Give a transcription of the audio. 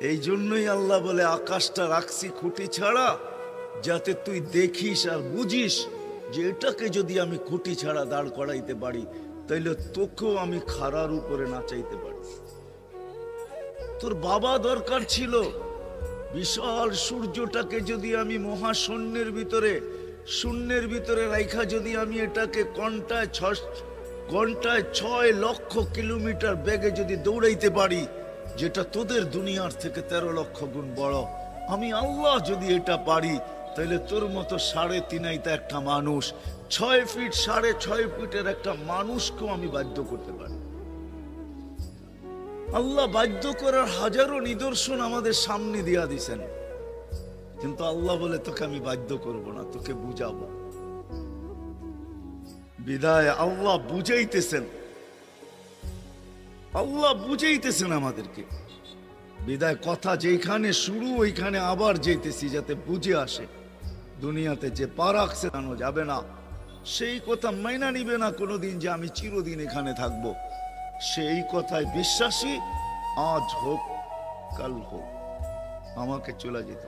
এই জন্যই আল্লাহ বলে আকাশটা রাখছি খুঁটি ছাড়া, যাতে তুই দেখিস আর বুঝিস যে এটাকে যদি আমি খুঁটি ছাড়া দাঁড় করাইতে পারি, তাইলে তোকেও আমি খাড়ার উপরে নাচাইতে পারি। তোর বাবা দরকার ছিল বিশাল সূর্যটাকে যদি আমি মহাশূন্যের ভিতরে রাইখা যদি আমি এটাকে ঘন্টায় 6 লক্ষ কিলোমিটার বেগে যদি দৌড়াইতে পারি, যেটা তোদের দুনিয়ার থেকে 13 লক্ষ গুণ বড়, আমি আল্লাহ যদি এটা পারি, তাহলে তোর মতো 3.5 একটা মানুষ, 6 ফিট 6.5 ফিটের একটা মানুষকেও আমি বাধ্য করতে পারি। আল্লাহ বাধ্য করার হাজারো নিদর্শন আমাদের সামনে দিয়া দিছেন, কিন্তু আল্লাহ বলে তোকে আমি বাধ্য করব না, তোকে বুঝাবো। বিদায় আল্লাহ বুঝাইতেছেন আমাদেরকে। বিদায় কথা যেখানে শুরু ওইখানে আবার যেতেছি, যাতে বুঝে আসে দুনিয়াতে যে পা রাখছে জানো যাবে না, সেই কথা মাইনা নিবে না কোনোদিন যে আমি চিরদিন এখানে থাকবো। সেই কথায় বিশ্বাসী, আজ হোক কাল হোক আমাকে চলে যেতে